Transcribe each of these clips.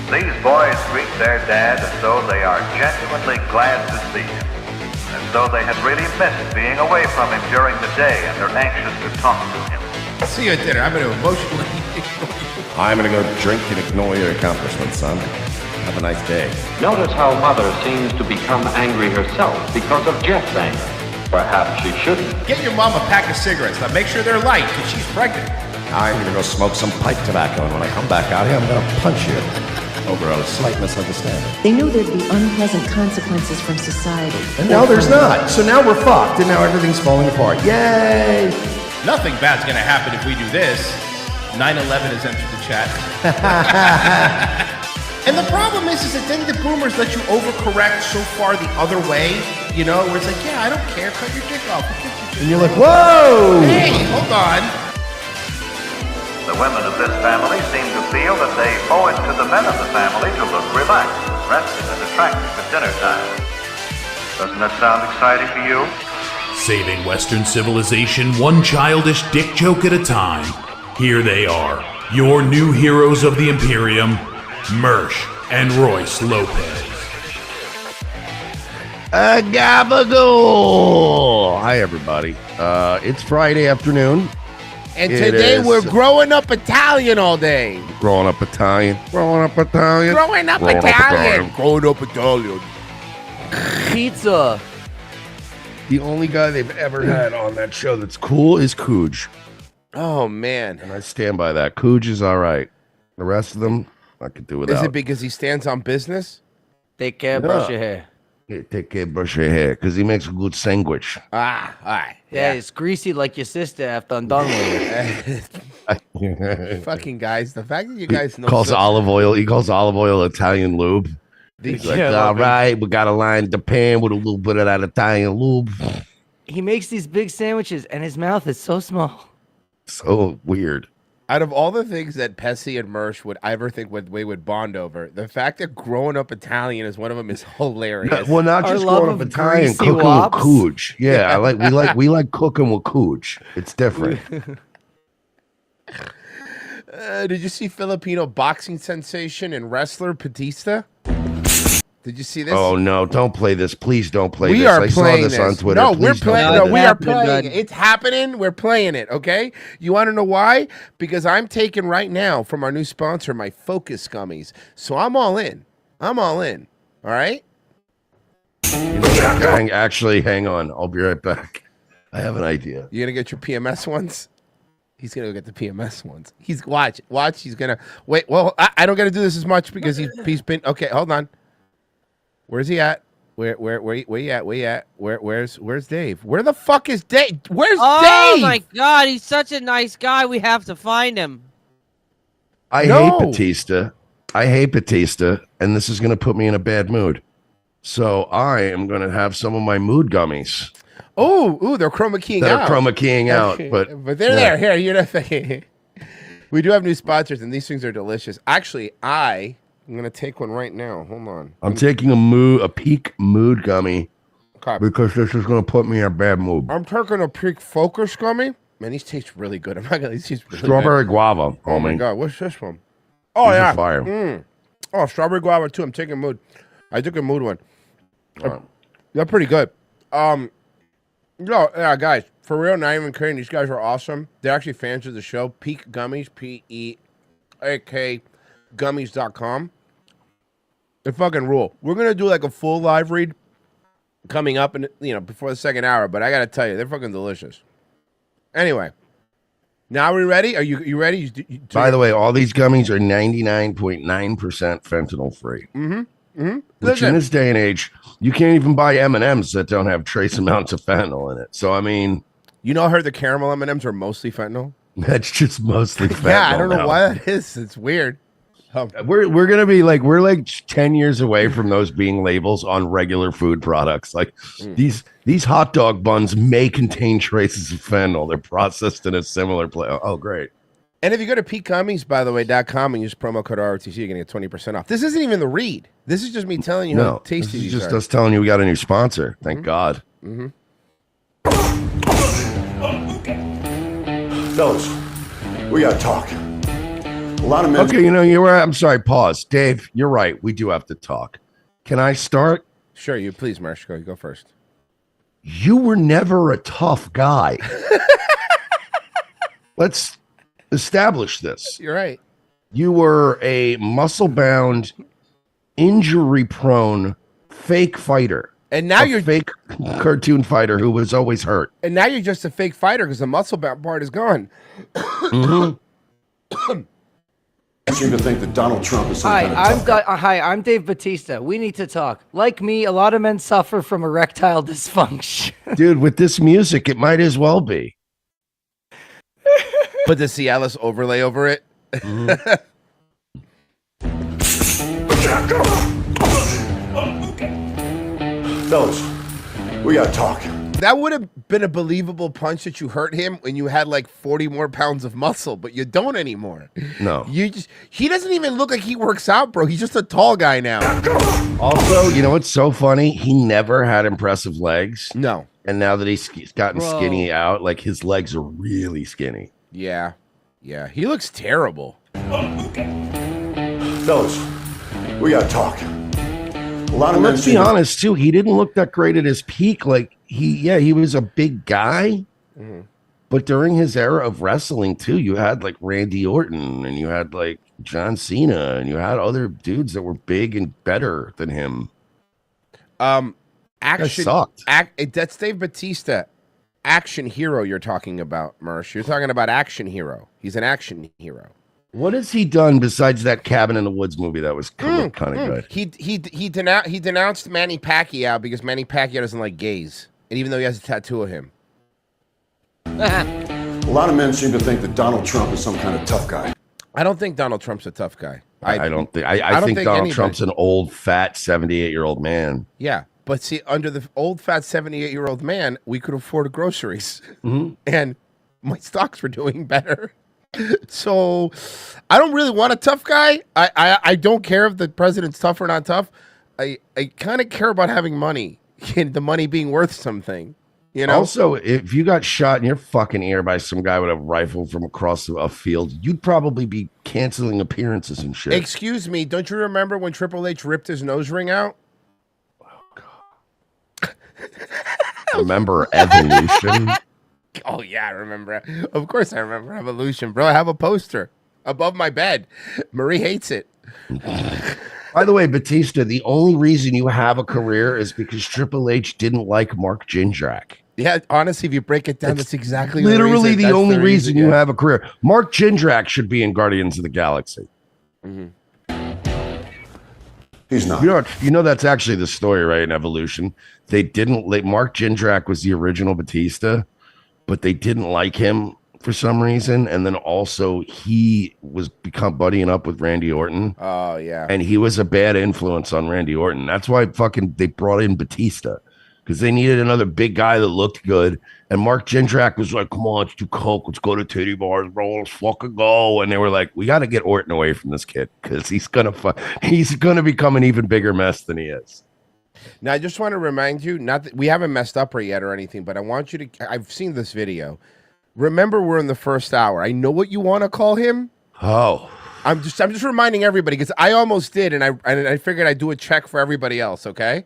These boys greet their dad as though they are genuinely glad to see him, as though they had really missed being away from him during the day and are anxious to talk to him. See you at dinner. I'm going to emotionally I'm going to go drink and ignore your accomplishments, son. Have a nice day. Notice how Mother seems to become angry herself because of Jeff's anger. Perhaps she shouldn't. Get your mom a pack of cigarettes. Now make sure they're light, because she's pregnant. I'm going to go smoke some pipe tobacco, and when I come back out here, I'm going to punch you over a slight misunderstanding. They knew there'd be unpleasant consequences from society. And now there's not. So now we're fucked, and now everything's falling apart. Yay! Nothing bad's going to happen if we do this. 9/11 has entered the chat. And the problem is that then the boomers let you overcorrect so far the other way, you know, where it's like, yeah, I don't care, cut your dick off. And you're like, whoa! Hey, hold on. The women of this family seem to feel that they owe it to the men of the family to look relaxed, rested, and attractive at dinner time. Doesn't that sound exciting to you? Saving Western civilization one childish dick joke at a time. Here they are, your new heroes of the Imperium, Mersh and Royce Lopez. Gabagool! Hi, everybody. It's Friday afternoon. And today we're growing up Italian all day. Growing up Italian. Growing up Italian. Pizza. The only guy they've ever had on that show that's cool is Cooge. Oh, man. And I stand by that. Cooge is all right. The rest of them, I could do without. Is it because he stands on business? Take care, brush your hair. Yeah, take care, brush your hair, because he makes a good sandwich. Ah, all right. Yeah, it's greasy like your sister after I'm done with it. Fucking guys, the fact that you guys know. He calls olive oil Italian lube. He's like, all right, we got to line the pan with a little bit of that Italian lube. He makes these big sandwiches, and his mouth is so small. So weird. Out of all the things that Pesci and Mersh would ever think we would bond over, the fact that growing up Italian is one of them is hilarious. Well, not just growing up Italian, cooking with Cooge. Yeah, we like cooking with Cooge. It's different. Did you see Filipino boxing sensation and wrestler Batista? Did you see this? Oh no! Don't play this, please. Don't play this. I saw this on Twitter. No, please we're playing. No, we are playing. It's happening. We're playing it. Okay. You want to know why? Because I'm taking right now from our new sponsor my Focus gummies. So I'm all in. I'm all in. All right. Actually, hang on. I'll be right back. I have an idea. You gonna get your PMS ones? He's gonna go get the PMS ones. He's watch. He's gonna wait. Well, I don't gotta do this as much because he's been okay. Hold on. Where's he at? Where you at? Where's Dave? Where the fuck is Dave? Where's Dave? Oh my god, he's such a nice guy. We have to find him. I hate Batista, and this is going to put me in a bad mood. So I am going to have some of my mood gummies. Oh, they're chroma keying out. They're chroma keying out, but they're there. Here, you're not thinking. We do have new sponsors, and these things are delicious. Actually, I'm gonna take one right now. Hold on. I'm taking a peak mood gummy because this is gonna put me in a bad mood. I'm taking a peak focus gummy. Man, these taste really good. I'm not gonna. These taste really strawberry good. guava. Oh my god, what's this one? Oh these yeah, are fire. Oh, strawberry guava too. I'm taking mood. I took a mood one. They're pretty good. Yeah, guys, for real, not even kidding. These guys are awesome. They're actually fans of the show. Peak Gummies, PEAK Gummies.com. They fucking rule. We're gonna do like a full live read coming up, and before the second hour. But I gotta tell you, they're fucking delicious. Anyway, now are we ready? Are you ready? By the way, all these gummies are 99.9% fentanyl free. Which in this day and age, you can't even buy M&Ms that don't have trace amounts of fentanyl in it. So I mean, I heard the caramel M&Ms are mostly fentanyl. That's just mostly fentanyl. Yeah, I don't know why that is. It's weird. We're gonna be like we're like 10 years away from those being labels on regular food products. Like these hot dog buns may contain traces of fentanyl. They're processed in a similar place. Oh, great. And if you go to peakgummies.com and use promo code ROTC, you're gonna get 20% off. This isn't even the read. This is just me telling you how tasty these are. Just us telling you we got a new sponsor. Thank God. Fellas, we gotta talk. lot of men. Okay, you know, you're right. I'm sorry. Pause. Dave, you're right. We do have to talk. Can I start? Sure, you please, Marsh. Go first. You were never a tough guy. Let's establish this. You're right. You were a muscle-bound, injury-prone, fake fighter. And now you're fake cartoon fighter who was always hurt. And now you're just a fake fighter because the muscle bound part is gone. I seem to think that Donald Trump is some kind of tough guy. Hi, I'm Dave Batista. We need to talk. Like me, a lot of men suffer from erectile dysfunction. Dude, with this music, it might as well be. Put the Cialis overlay over it. Fellas, we gotta talk. That would have been a believable punch that you hurt him when you had like 40 more pounds of muscle, but you don't anymore. No. He doesn't even look like he works out, bro. He's just a tall guy now. Also, you know what's so funny? He never had impressive legs. No. And now that he's gotten skinny out, like his legs are really skinny. Yeah. Yeah. He looks terrible. Fellas, we gotta talk. A lot of men. Let's be honest too. He didn't look that great at his peak. Like he was a big guy, but during his era of wrestling too, you had like Randy Orton and you had like John Cena and you had other dudes that were big and better than him. Action sucked. That's Dave Batista. Action hero you're talking about, Mersh. You're talking about action hero. He's an action hero. What has he done besides that Cabin in the Woods movie that was kind of good? He denounced Manny Pacquiao because Manny Pacquiao doesn't like gays, and even though he has a tattoo of him. A lot of men seem to think that Donald Trump is some kind of tough guy. I don't think Donald Trump's a tough guy. I don't think. I think Donald Trump's an old, fat, 78-year-old man. Yeah, but see, under the old, fat, 78-year-old man, we could afford groceries, and my stocks were doing better. So I don't really want a tough guy. I don't care if the president's tough or not tough. I kind of care about having money and the money being worth something. You know? Also, if you got shot in your fucking ear by some guy with a rifle from across a field, you'd probably be canceling appearances and shit. Excuse me, don't you remember when Triple H ripped his nose ring out? Oh, God. Remember Evolution? Oh, yeah, I remember. Of course I remember Evolution, bro. I have a poster above my bed. Marie hates it. By the way, Batista, the only reason you have a career is because Triple H didn't like Mark Jindrak. Yeah, honestly, if you break it down, that's exactly literally the only reason you have a career. Mark Jindrak should be in Guardians of the Galaxy. He's not. You know that's actually the story, right? In Evolution, they didn't like Mark Jindrak was the original Batista, but they didn't like him for some reason, and then also he was buddying up with Randy Orton. Oh yeah, and he was a bad influence on Randy Orton. That's why they brought in Batista, because they needed another big guy that looked good. And Mark Jindrak was like, "Come on, let's do coke. Let's go to titty bars, bro. Let's fucking go." And they were like, "We got to get Orton away from this kid because he's gonna become an even bigger mess than he is." Now, I just want to remind you, not that we haven't messed up her yet or anything, but I want you to. I've seen this video. Remember, we're in the first hour. I know what you want to call him. Oh, I'm just reminding everybody because I almost did, and I figured I'd do a check for everybody else. Okay,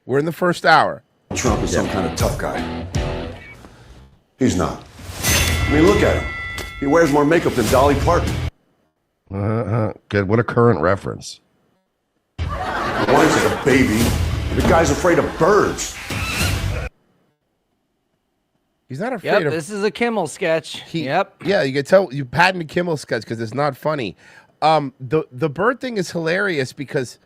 we're in the first hour. Trump is some kind of tough guy. He's not. I mean, look at him. He wears more makeup than Dolly Parton. Good. What a current reference. He whines like a baby. The guy's afraid of birds. He's not afraid of. This is a Kimmel sketch. Yeah, you can tell you patented Kimmel sketch because it's not funny. The bird thing is hilarious because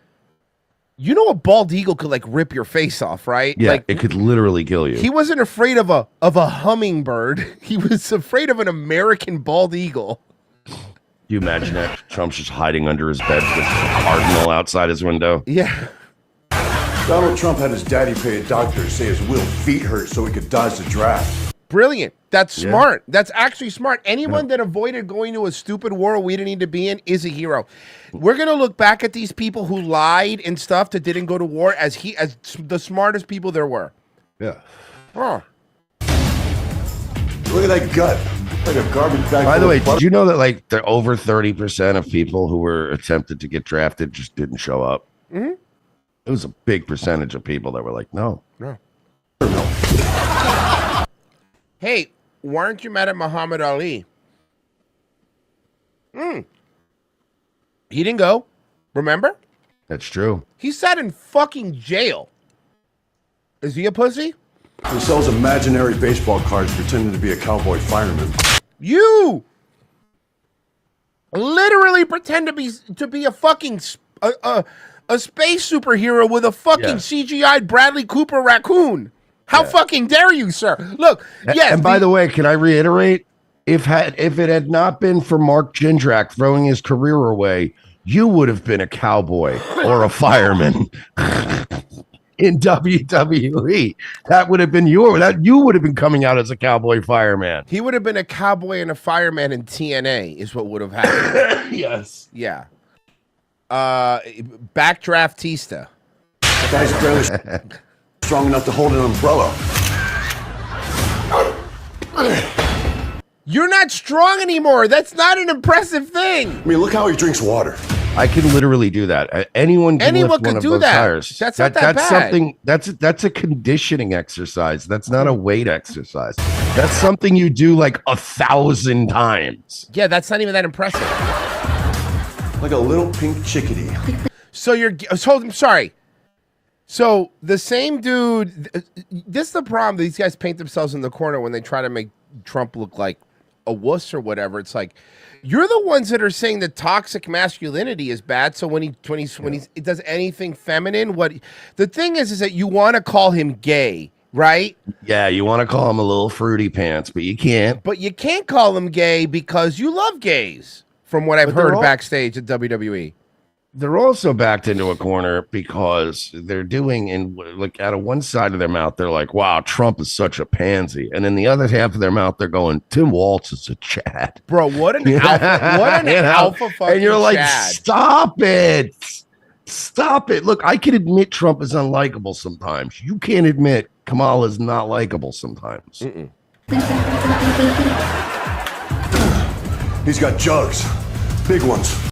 you know a bald eagle could like rip your face off, right? Yeah, like, it could literally kill you. He wasn't afraid of a hummingbird. He was afraid of an American bald eagle. You imagine that Trump's just hiding under his bed with a cardinal outside his window. Yeah. Donald Trump had his daddy pay a doctor to say his little feet hurt so he could dodge the draft. Brilliant. That's smart. That's actually smart. Anyone that avoided going to a stupid war we didn't need to be in is a hero. We're going to look back at these people who lied and stuff that didn't go to war as the smartest people there were. Yeah. Huh. Look at that gut. Like a garbage bag. By the full way, of butter. did you know that like the over 30% of people who were attempted to get drafted just didn't show up? Mm-hmm. It was a big percentage of people that were like, no. Hey, why aren't you mad at Muhammad Ali? He didn't go. Remember? That's true. He sat in fucking jail. Is he a pussy? He sells imaginary baseball cards pretending to be a cowboy fireman. You literally pretend to be a fucking a space superhero with a fucking CGI Bradley Cooper raccoon. How fucking dare you, sir? Look, yes. And by the way, can I reiterate? If it had not been for Mark Jindrak throwing his career away, you would have been a cowboy or a fireman in WWE. That would have been you would have been coming out as a cowboy fireman. He would have been a cowboy and a fireman in TNA is what would have happened. Yes. Yeah. Backdraft Tista. The guy's barely strong enough to hold an umbrella. You're not strong anymore. That's not an impressive thing. I mean, look how he drinks water. I can literally do that. Anyone can lift one could of do those that. tires. That's not that that's bad. something that's a conditioning exercise. That's not a weight exercise. That's something you do like 1,000 times. Yeah, that's not even that impressive. Like a little pink chickadee. So I'm sorry. So the same dude, this is the problem. These guys paint themselves in the corner when they try to make Trump look like a wuss or whatever. It's like, you're the ones that are saying that toxic masculinity is bad. So when he does anything feminine, the thing is that you want to call him gay, right? Yeah, you want to call him a little fruity pants, but you can't. But you can't call him gay because you love gays, from what I've heard backstage at WWE. They're also backed into a corner because they're doing out of one side of their mouth, they're like, wow, Trump is such a pansy. And in the other half of their mouth, they're going, Tim Walz is a Chad. Bro, what an alpha, what an alpha fucking And you're like, Chad. Stop it. Stop it. Look, I can admit Trump is unlikable sometimes. You can't admit Kamala is not likable sometimes. He's got jugs. Big ones.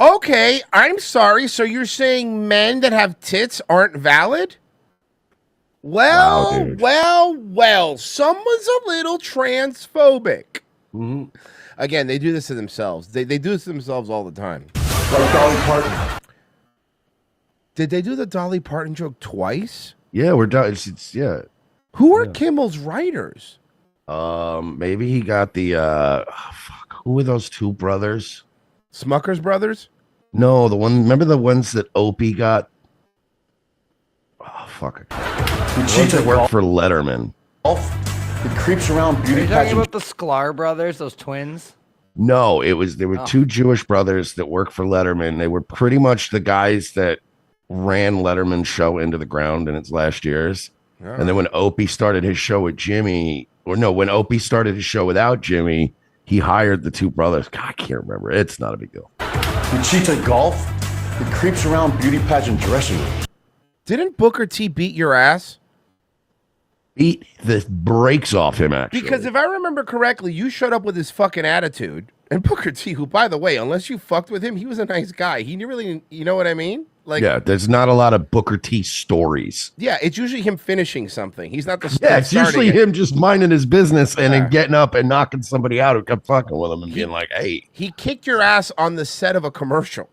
Okay, I'm sorry. So you're saying men that have tits aren't valid? Well, well, someone's a little transphobic. Mm-hmm. Again, they do this to themselves. They do this to themselves all the time. Like Dolly Parton. Did they do the Dolly Parton joke twice? Yeah, we're done. Yeah. Who are Kimmel's writers? Maybe he got the who were those two brothers? Smucker's brothers? No, remember the ones that Opie got? Oh, fuck. He cheats at work for Letterman. He creeps around Are beauty you talking pageants. about the Sklar brothers, those twins? No, there were two Jewish brothers that worked for Letterman. They were pretty much the guys that ran Letterman's show into the ground in its last years. And then when Opie started his show with Jimmy, when Opie started his show without Jimmy, he hired the two brothers. God, I can't remember. It's not a big deal. He cheats at golf. He creeps around beauty pageant dressing rooms. Didn't Booker T beat your ass? Beat the brakes off him, actually. Because if I remember correctly, you showed up with his fucking attitude. And Booker T, who, by the way, unless you fucked with him, he was a nice guy. He really, you know what I mean? Like, yeah, there's not a lot of Booker T stories. Yeah, it's usually him finishing something. He's not the Yeah, it's usually it. him just minding his business and then getting up and knocking somebody out who kept fucking with him and being like, hey. He kicked your ass on the set of a commercial.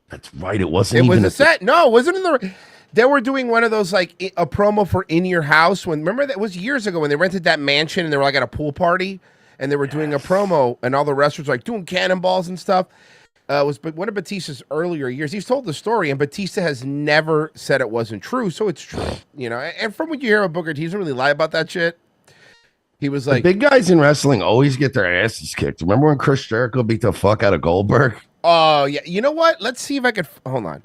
That's right. It wasn't It was even a set. No, it wasn't in the... They were doing one of those, like, a promo for In Your House. Remember, that was years ago when they rented that mansion and they were, like, at a pool party. And they were doing a promo and all the wrestlers were, like, doing cannonballs and stuff. It was one of Batista's earlier years. He's told the story, and Batista has never said it wasn't true, so it's true, you know. And from what you hear about Booker T, he doesn't really lie about that shit. He was like, the big guys in wrestling always get their asses kicked. Remember when Chris Jericho beat the fuck out of Goldberg? oh yeah, you know what? Let's see if I could hold on.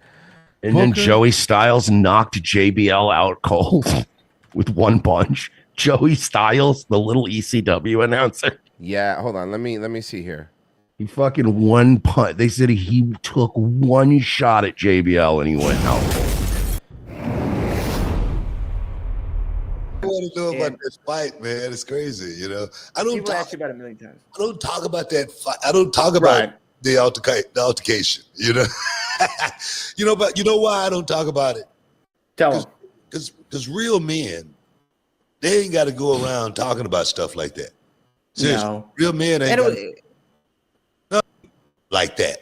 And then Joey Styles knocked JBL out cold with one punch. Joey Styles, the little ECW announcer. Yeah, hold on. Let me see here. He fucking one punch. They said he took one shot at JBL and he went out. want to know about this fight, man. It's crazy, you know. I don't People talk ask you about it a million times. I don't talk about that fight. I don't talk about the altercation, you know. But you know why I don't talk about it? Tell them. Because real men, they ain't got to go around talking about stuff like that. Seriously, No. real men ain't gotta, like that.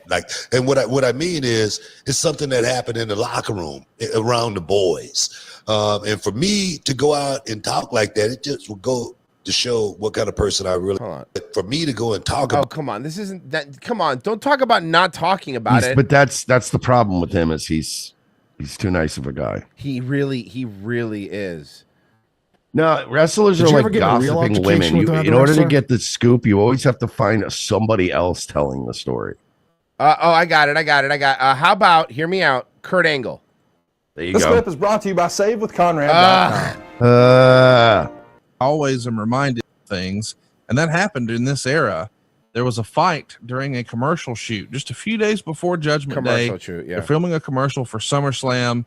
And what I mean is, it's something that happened in the locker room around the boys. And for me to go out and talk like that, it just will go to show what kind of person I really. For me to go and talk about. Oh, come on! This isn't that. Come on! Don't talk about not talking about it. But that's the problem with him is he's too nice of a guy. He really is. No, wrestlers Did are you like ever get in a real gossiping altercation women. with another In order to wrestler? get the scoop, you always have to find somebody else telling the story. I got it. How about hear me out? Kurt Angle. There you This go. clip is brought to you by SaveWithConrad.com. Uh, Always am reminded of things, and that happened in this era. There was a fight during a commercial shoot just a few days before Judgment Day. Commercial shoot, yeah. They're filming a commercial for SummerSlam.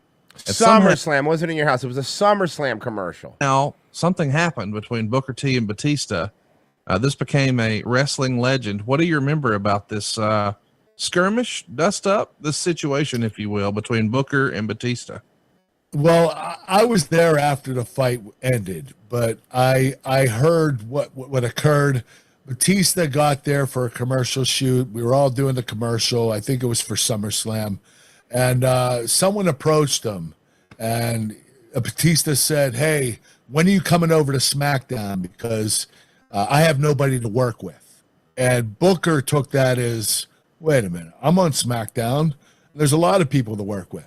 And somehow- SummerSlam wasn't in your house. It was a SummerSlam commercial. Now, something happened between Booker T and Batista. This became a wrestling legend. What do you remember about this skirmish, dust up, this situation, if you will, between Booker and Batista? Well, I was there after the fight ended, but I heard what occurred. Batista got there for a commercial shoot. We were all doing the commercial. I think it was for SummerSlam. And someone approached him, and Batista said, "Hey, when are you coming over to SmackDown? Because I have nobody to work with." And Booker took that as, wait a minute, I'm on SmackDown. There's a lot of people to work with.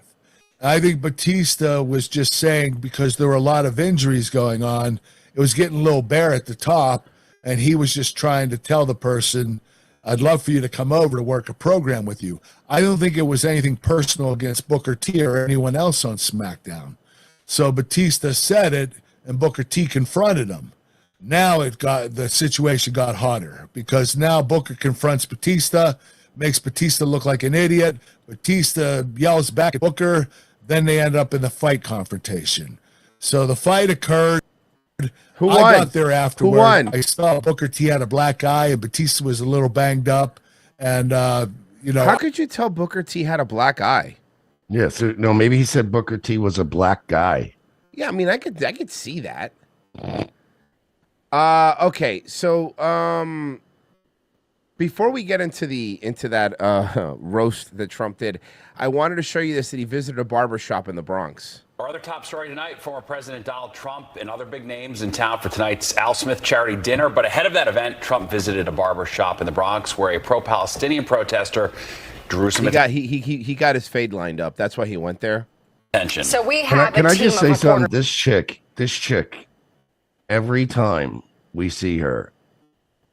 I think Batista was just saying, because there were a lot of injuries going on, it was getting a little bare at the top, and he was just trying to tell the person, I'd love for you to come over to work a program with you. I don't think it was anything personal against Booker T or anyone else on SmackDown. So Batista said it, and Booker T confronted him. Now the situation got hotter, because now Booker confronts Batista, makes Batista look like an idiot. Batista yells back at Booker. Then they end up in the fight confrontation. So the fight occurred. Who won? I got there afterward. Who won? I saw Booker T had a black eye, and Batista was a little banged up. And how could you tell Booker T had a black eye? yeah, so no, maybe he said Booker T was a black guy. Yeah, I mean, I could see that. Okay, so before we get into that roast that Trump did, I wanted to show you this, that he visited a barber shop in the Bronx. Our other top story tonight, former President Donald Trump and other big names in town for tonight's Al Smith charity dinner. But ahead of that event, Trump visited a barber shop in the Bronx where a pro-Palestinian protester drew some He got his fade lined up. That's why he went there. attention. So we Can I, have can a I team just of say reporters. something? This chick, every time we see her,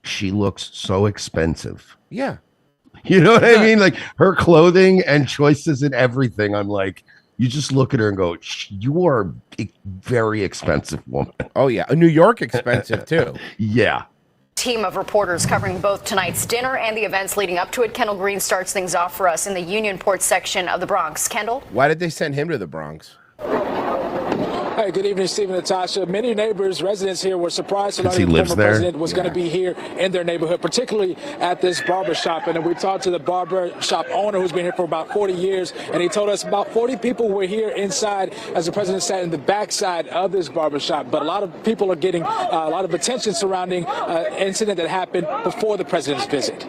she looks so expensive. Yeah. You know what I mean? Like her clothing and choices and everything. I'm like, you just look at her and go, you are a very expensive woman. Oh, yeah. New York expensive, too. Yeah. Team of reporters covering both tonight's dinner and the events leading up to it. Kendall Green starts things off for us in the Unionport section of the Bronx. Kendall? Why did they send him to the Bronx? Hey, good evening, Steve and Natasha. Many neighbors, residents here were surprised to learn he the lives former there? president was going to be here in their neighborhood, particularly at this barber shop. And then we talked to the barber shop owner who's been here for about 40 years, and he told us about 40 people were here inside as the president sat in the backside of this barber shop. But a lot of people are getting a lot of attention surrounding an incident that happened before the president's visit.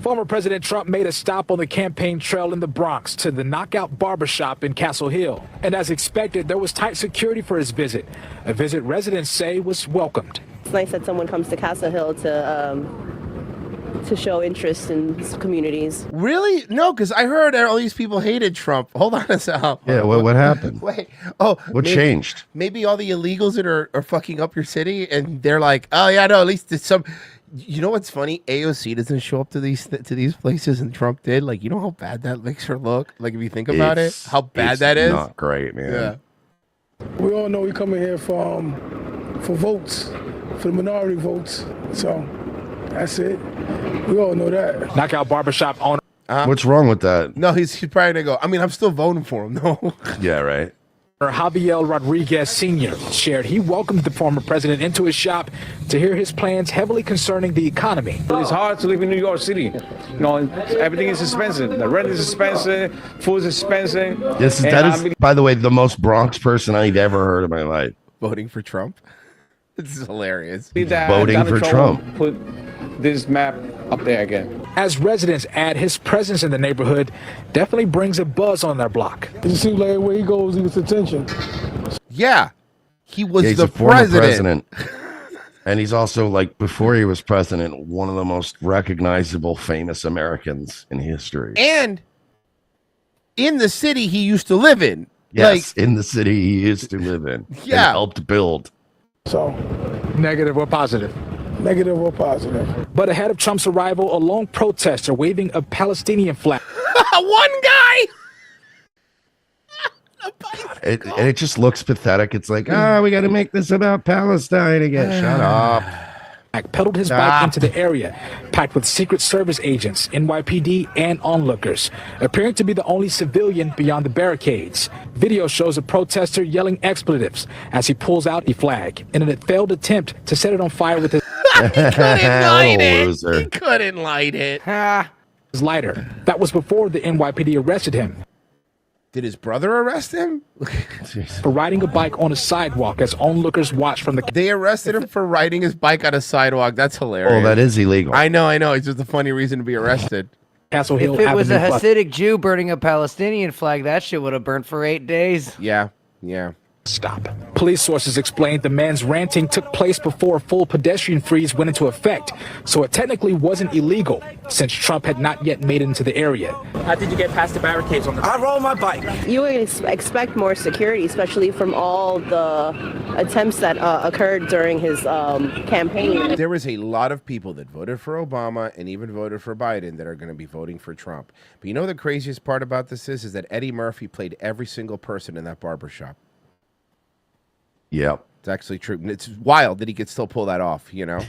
Former President Trump made a stop on the campaign trail in the Bronx to the Knockout Barbershop in Castle Hill. And as expected, there was tight security for his visit, a visit residents say was welcomed. It's nice that someone comes to Castle Hill to show interest in communities. Really? No, because I heard all these people hated Trump. Hold on a second. Yeah, what happened? Wait. Oh, What changed? Maybe all the illegals that are fucking up your city, and they're like, oh, yeah, no, at least there's some... You know what's funny? AOC doesn't show up to these places, and Trump did. Like, you know how bad that makes her look? Like, if you think about it, how bad that is? Not great, man. Yeah. We all know we coming here for votes, for the minority votes. So that's it. We all know that. Knockout Barbershop owner. What's wrong with that? No, he's probably gonna go, I mean, I'm still voting for him. No. Yeah, right. Javier Rodriguez Sr. shared he welcomed the former president into his shop to hear his plans heavily concerning the economy. It's hard to live in New York City. You know, everything is expensive. The rent is expensive, food is expensive. That is, by the way, the most Bronx person I've ever heard in my life. Voting for Trump? This is hilarious. Voting for Trump. Put this map up there again. As residents add, his presence in the neighborhood definitely brings a buzz on their block. It seems like where he goes, he gets attention. Yeah, he was He's the a former president. And he's also, like, before he was president, one of the most recognizable, famous Americans in history. And in the city he used to live in. Yes, in the city he used to live in. Yeah. And helped build. So, negative or positive? Negative or positive. But ahead of Trump's arrival, a lone protester waving a Palestinian flag. One guy! And it just looks pathetic. It's like, we got to make this about Palestine again. Shut up. Pedaled his bike into the area, packed with Secret Service agents, NYPD, and onlookers, appearing to be the only civilian beyond the barricades. Video shows a protester yelling expletives as he pulls out a flag in a failed attempt to set it on fire with his He couldn't light it. his lighter. That was before the NYPD arrested him. Did his brother arrest him? For riding a bike on a sidewalk as onlookers watched from the... They arrested him for riding his bike on a sidewalk. That's hilarious. Oh, that is illegal. I know. It's just a funny reason to be arrested. Castle If it was a Hasidic Jew burning a Palestinian flag, that shit would have burned for 8 days. Yeah. Stop. Police sources explained the man's ranting took place before a full pedestrian freeze went into effect, so it technically wasn't illegal since Trump had not yet made it into the area. How did you get past the barricades on the... I roll my bike. You would expect more security, especially from all the attempts that occurred during his campaign. There was a lot of people that voted for Obama and even voted for Biden that are going to be voting for Trump. But you know the craziest part about this is that Eddie Murphy played every single person in that barbershop. Yep. It's actually true. It's wild that he could still pull that off, you know?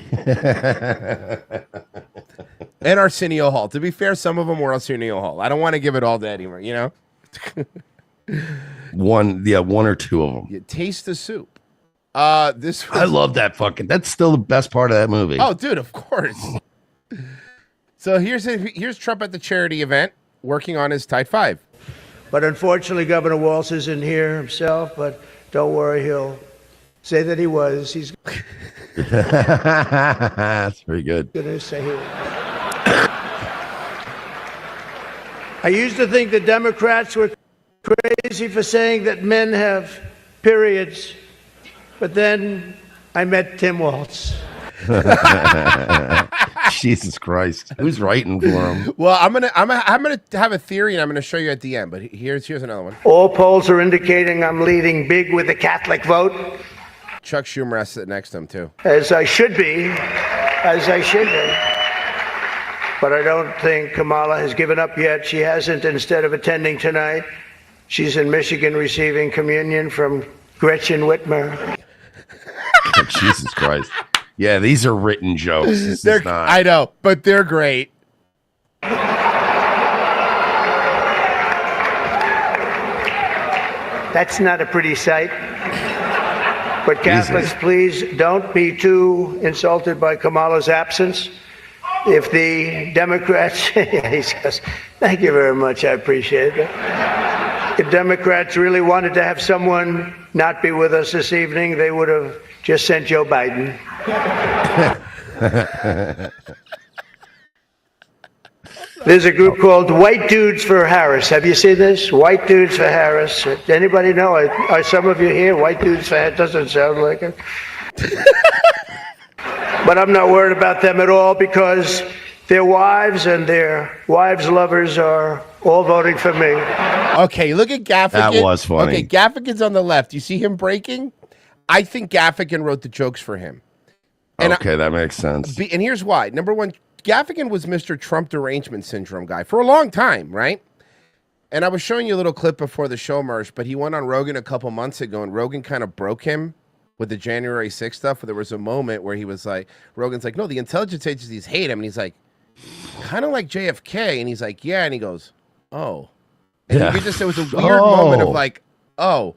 And Arsenio Hall. To be fair, some of them were Arsenio Hall. I don't want to give it all to Eddie Murphy, you know? One or two of them. You taste the soup. I love that that's still the best part of that movie. Oh, dude, of course. So here's Trump at the charity event working on his Tide 5. But unfortunately, Governor Walz isn't here himself, but don't worry, he'll say that he was. He's That's very good. gonna say he. I used to think the Democrats were crazy for saying that men have periods, but then I met Tim Walz. Jesus Christ. Who's writing for him? Well, I'm gonna have a theory and I'm gonna show you at the end, but here's another one. All polls are indicating I'm leading big with the Catholic vote. Chuck Schumer has to sit next to him too. As I should be. But I don't think Kamala has given up yet. She hasn't. Instead of attending tonight, she's in Michigan receiving communion from Gretchen Whitmer. Oh, Jesus Christ. Yeah, these are written jokes. This is not. I know, but they're great. That's not a pretty sight. But Catholics, please don't be too insulted by Kamala's absence. If the Democrats, he says, thank you very much, I appreciate it. If Democrats really wanted to have someone not be with us this evening, they would have just sent Joe Biden. There's a group called White Dudes for Harris. Have you seen this? White Dudes for Harris. Anybody know? Are some of you here? White Dudes for Harris doesn't sound like it. But I'm not worried about them at all because their wives and their wives' lovers are all voting for me. Okay, look at Gaffigan. That was funny. Okay, Gaffigan's on the left. You see him breaking? I think Gaffigan wrote the jokes for him. And okay, that makes sense. And here's why. Number one, Gaffigan was Mr. Trump derangement syndrome guy for a long time, right? And I was showing you a little clip before the show, Mersh, but he went on Rogan a couple months ago, and Rogan kind of broke him with the January 6th stuff. Where there was a moment where he was like, Rogan's like, no, the intelligence agencies hate him. And he's like, kind of like JFK. And he's like, yeah. And he goes, oh. And Yeah. you just, it was a weird moment of like, oh.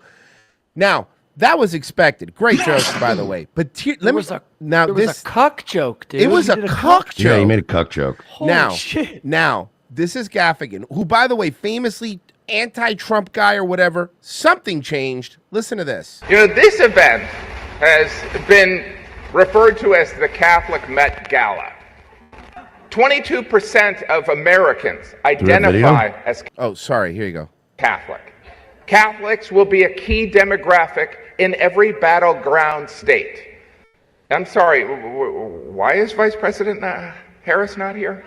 Now, that was expected. Great jokes, by the way. But There was a cuck joke, dude. It was He a did cuck joke. Yeah, he made a cuck joke. Holy shit. Now, this is Gaffigan, who, by the way, famously anti-Trump guy or whatever. Something changed. Listen to this. You know, this event has been referred to as the Catholic Met Gala. 22% of Americans identify as Oh, sorry. Here you go. Catholic. Catholics will be a key demographic in every battleground state. I'm sorry, why is Vice President Harris not here?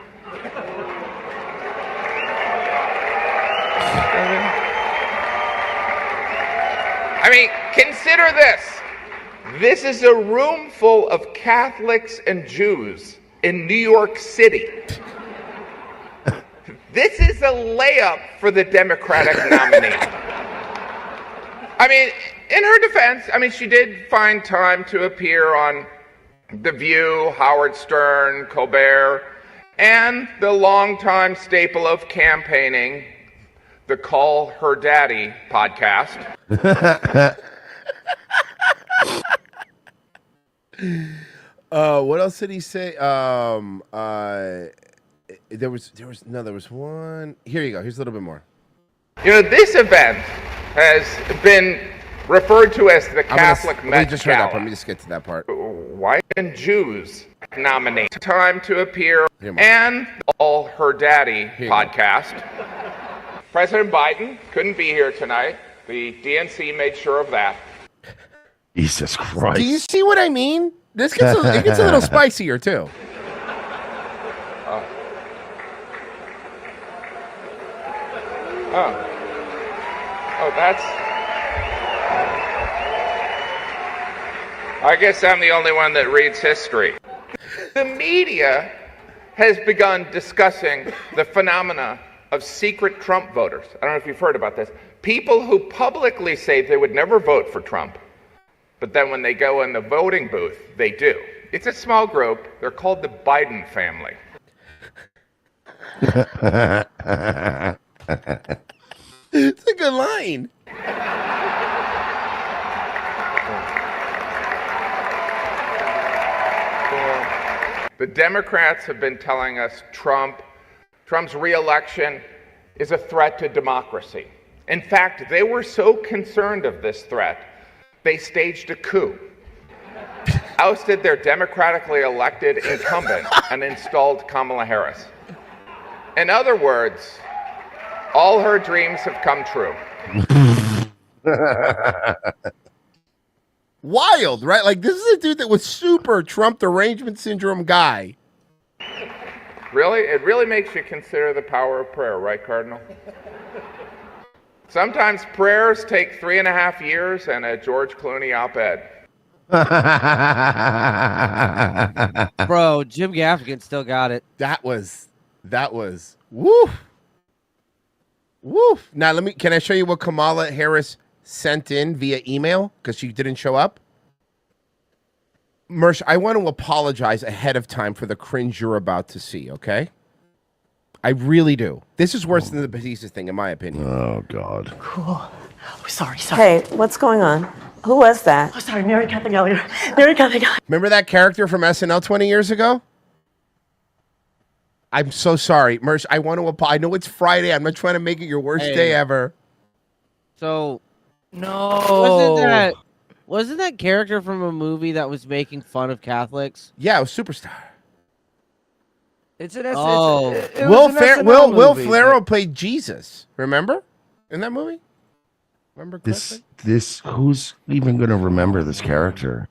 I mean, consider this. This is a room full of Catholics and Jews in New York City. This is a layup for the Democratic nominee. I mean, in her defense, I mean, she did find time to appear on The View, Howard Stern, Colbert, and the longtime staple of campaigning, the Call Her Daddy podcast. What else did he say? There was one. Here you go. Here's a little bit more. You know, this event has been referred to as the Catholic Met Gala. Let me just get to that part. White and Jews nominee. Time to appear and All Her Daddy podcast. President Biden couldn't be here tonight. The DNC made sure of that. Jesus Christ. Do you see what I mean? This gets it gets a little spicier too. I guess I'm the only one that reads history. The media has begun discussing the phenomena of secret Trump voters. I don't know if you've heard about this. People who publicly say they would never vote for Trump, but then when they go in the voting booth, they do. It's a small group. They're called the Biden family. It's a good line. The Democrats have been telling us Trump's re-election is a threat to democracy. In fact, they were so concerned of this threat, they staged a coup, ousted their democratically elected incumbent, and installed Kamala Harris. In other words, all her dreams have come true. Wild, right? Like, this is a dude that was super Trump derangement syndrome guy. Really? It really makes you consider the power of prayer, right, Cardinal? Sometimes prayers take 3.5 years and a George Clooney op-ed. Bro, Jim Gaffigan still got it. That was woof. Woof. Now can I show you what Kamala Harris sent in via email because she didn't show up? Mersh, I want to apologize ahead of time for the cringe you're about to see, okay? I really do. This is worse than the Batista thing, in my opinion. Oh, God. Cool. Oh, sorry. Hey, what's going on? Who was that? Oh, sorry, Mary Catherine Elliott. Mary Catherine Elliott. Remember that character from SNL 20 years ago? I'm so sorry. Mersh, I want to apologize. I know it's Friday. I'm not trying to make it your worst day ever. So, no. Wasn't that character from a movie that was making fun of Catholics? Yeah, it was Superstar. It's an Will Ferrell played Jesus. Remember? In that movie? Remember This who's even going to remember this character?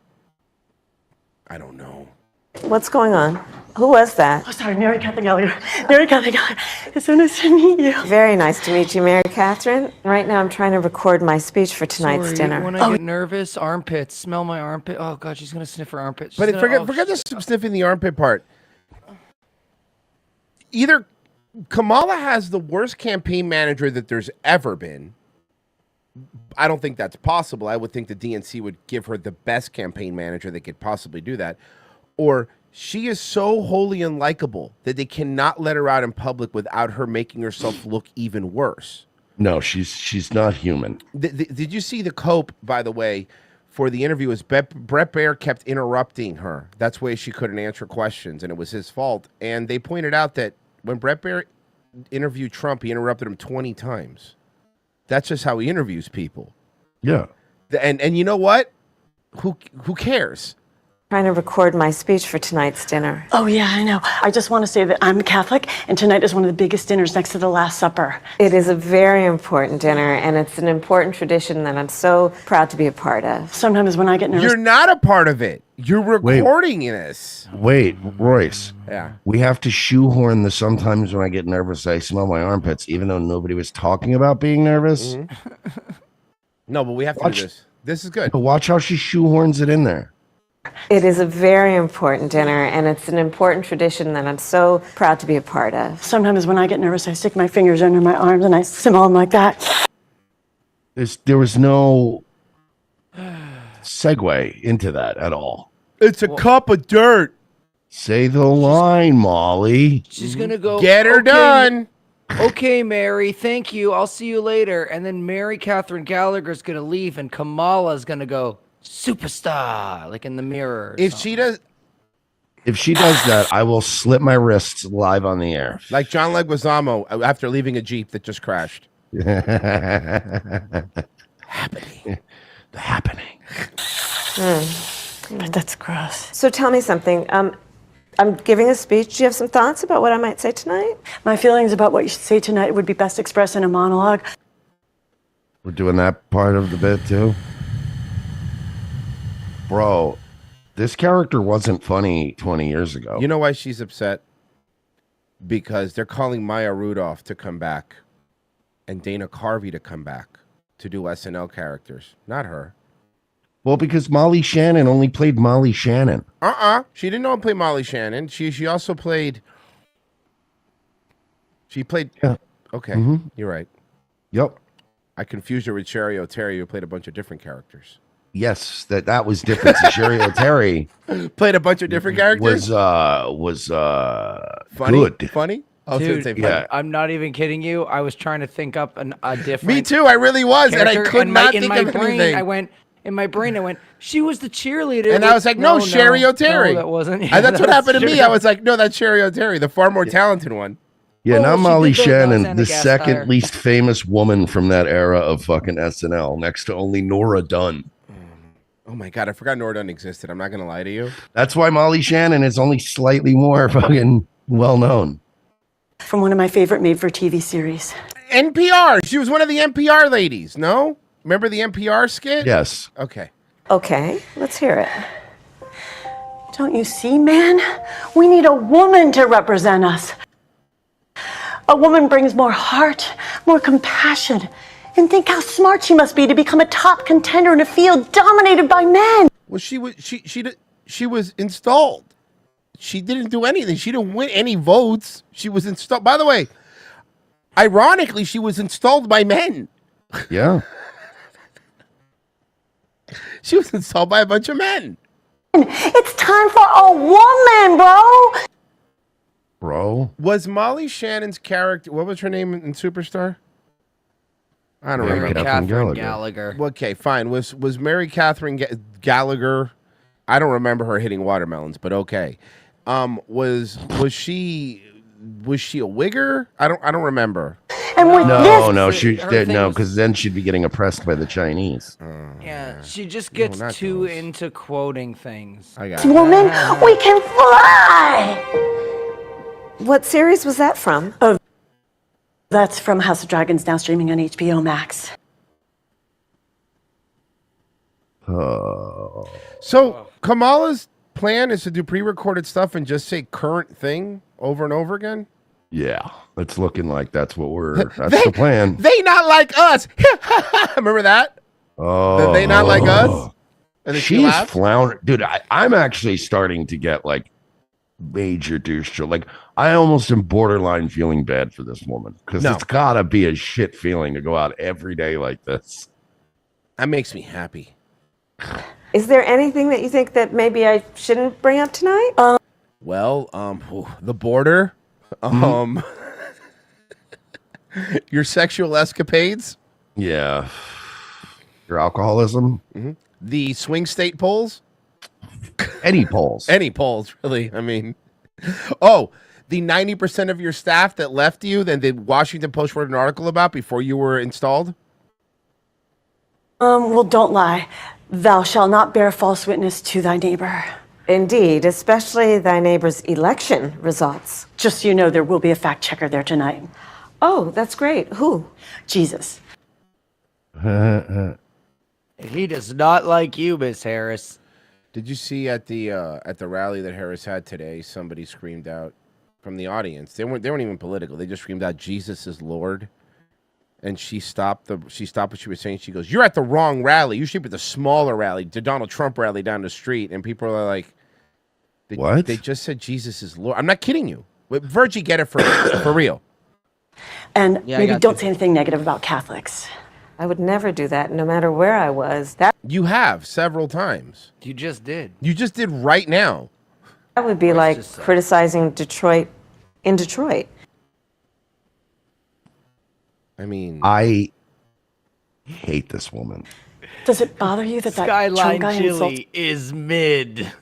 I don't know. What's going on? Who was that? Oh, sorry, Mary Catherine Elliott. Mary Catherine Elliott. It's so nice to meet you. Very nice to meet you, Mary Catherine. Right now I'm trying to record my speech for tonight's dinner. When I get nervous, armpits. Smell my armpit. Oh, God, she's going to sniff her armpit. But forget the sniffing the armpit part. Either Kamala has the worst campaign manager that there's ever been. I don't think that's possible. I would think the DNC would give her the best campaign manager that could possibly do that. Or she is so wholly unlikable that they cannot let her out in public without her making herself look even worse. No, she's not human. Did you see the cope, by the way, for the interview? Was Brett Baer kept interrupting her. That's why she couldn't answer questions, and it was his fault. And they pointed out that when Brett Baer interviewed Trump, he interrupted him 20 times. That's just how he interviews people. Yeah. And you know what? Who cares? Trying to record my speech for tonight's dinner. Oh, yeah, I know. I just want to say that I'm Catholic, and tonight is one of the biggest dinners next to the Last Supper. It is a very important dinner, and it's an important tradition that I'm so proud to be a part of. Sometimes when I get nervous... You're not a part of it. You're recording this. Wait, Royce. Yeah. We have to shoehorn the sometimes when I get nervous, I smell my armpits, even though nobody was talking about being nervous. No, but we have to do this. This is good. But watch how she shoehorns it in there. It is a very important dinner, and it's an important tradition that I'm so proud to be a part of. Sometimes when I get nervous, I stick my fingers under my arms and I smell them like that. There was no segue into that at all. It's a cup of dirt. Say the line, Molly. She's gonna go. Get her done. Okay, Mary. Thank you. I'll see you later. And then Mary Catherine Gallagher's gonna leave, and Kamala's gonna go superstar, like in the mirror. If she does that, I will slip my wrists live on the air. Like John Leguizamo after leaving a Jeep that just crashed. Happening. The happening. But that's gross. So tell me something. I'm giving a speech. Do you have some thoughts about what I might say tonight? My feelings about what you should say tonight would be best expressed in a monologue. We're doing that part of the bit too. Bro, this character wasn't funny 20 years ago. You know why she's upset? Because they're calling Maya Rudolph to come back and Dana Carvey to come back to do SNL characters, not her. Well, because Molly Shannon only played Molly Shannon. She didn't only play Molly Shannon. She also played. She played. Yeah. Okay, you're right. Yep. I confused her with Sherry O'Terry, who played a bunch of different characters. Yes, that was different. So Sherry O'Terry played a bunch of different characters. Was funny? good. Funny? Oh, Dude, funny. Yeah. I'm not even kidding you. I was trying to think up a different. Me too. I really was, and I character, could not think in my of brain, anything. In my brain, I went, she was the cheerleader. And I was like, no, Sherry O'Terry. No, that wasn't. And that's what happened to me. Sherry. I was like, no, that's Sherry O'Terry, the far more talented one. Yeah, Oh, not she Molly did those Shannon, and the a guest second star. least famous woman from that era of fucking SNL, next to only Nora Dunn. Oh my God, I forgot Nora Dunn existed. I'm not going to lie to you. That's why Molly Shannon is only slightly more fucking well known. From one of my favorite made-for-TV series. NPR. She was one of the NPR ladies, no? Remember the NPR skit? Yes. Okay. Okay, let's hear it. Don't you see, man? We need a woman to represent us. A woman brings more heart, more compassion. And think how smart she must be to become a top contender in a field dominated by men. Well, she was installed. She didn't do anything. She didn't win any votes. She was installed. By the way, ironically, she was installed by men. Yeah. She was installed by a bunch of men. It's time for a woman, bro. Bro. Was Molly Shannon's character, what was her name in Superstar? I don't Mary remember. Catherine Gallagher. Okay, fine. Was Mary Catherine Gallagher? I don't remember her hitting watermelons, but okay. Was she a wigger? I don't remember. And with No, Her thing was- because then she'd be getting oppressed by the Chinese. Yeah, she just gets too into quoting things. I got this woman, we can fly. What series was that from? Oh, that's from House of Dragons, now streaming on HBO Max. So Kamala's plan is to do pre-recorded stuff and just say current thing over and over again? Yeah, it's looking like that's the plan. They not like us. Remember that? Oh, They not like us? And then she she's laughs? floundering. Dude, I'm actually starting to get like major douche. Like, I almost am borderline feeling bad for this woman because No. it's gotta be a shit feeling to go out every day like this. That makes me happy. Is there anything that you think that maybe I shouldn't bring up tonight? Well, the border. Your sexual escapades? Yeah. Your alcoholism? Mm-hmm. The swing state polls? Any polls. Any polls, really. I mean, oh, the 90% of your staff that left you, then the Washington Post wrote an article about before you were installed? Well, don't lie. Thou shalt not bear false witness to thy neighbor. Indeed, especially thy neighbor's election results. Just so you know, there will be a fact checker there tonight. Oh, that's great. Who? Jesus. He does not like you, Miss Harris. Did you see at the rally that Harris had today, somebody screamed out from the audience. They weren't even political. They just screamed out, "Jesus is Lord." And she stopped what she was saying. She goes, "You're at the wrong rally. You should be at the smaller rally, the Donald Trump rally down the street." And people are like, "What? They just said Jesus is Lord." I'm not kidding you. Virgie, get it for real. And maybe don't say anything negative about Catholics. I would never do that, no matter where I was. You have several times. You just did. You just did right now. That would be like criticizing Detroit in Detroit. I mean, I hate this woman. Does it bother you that Skyline Trump guy insults chili is mid.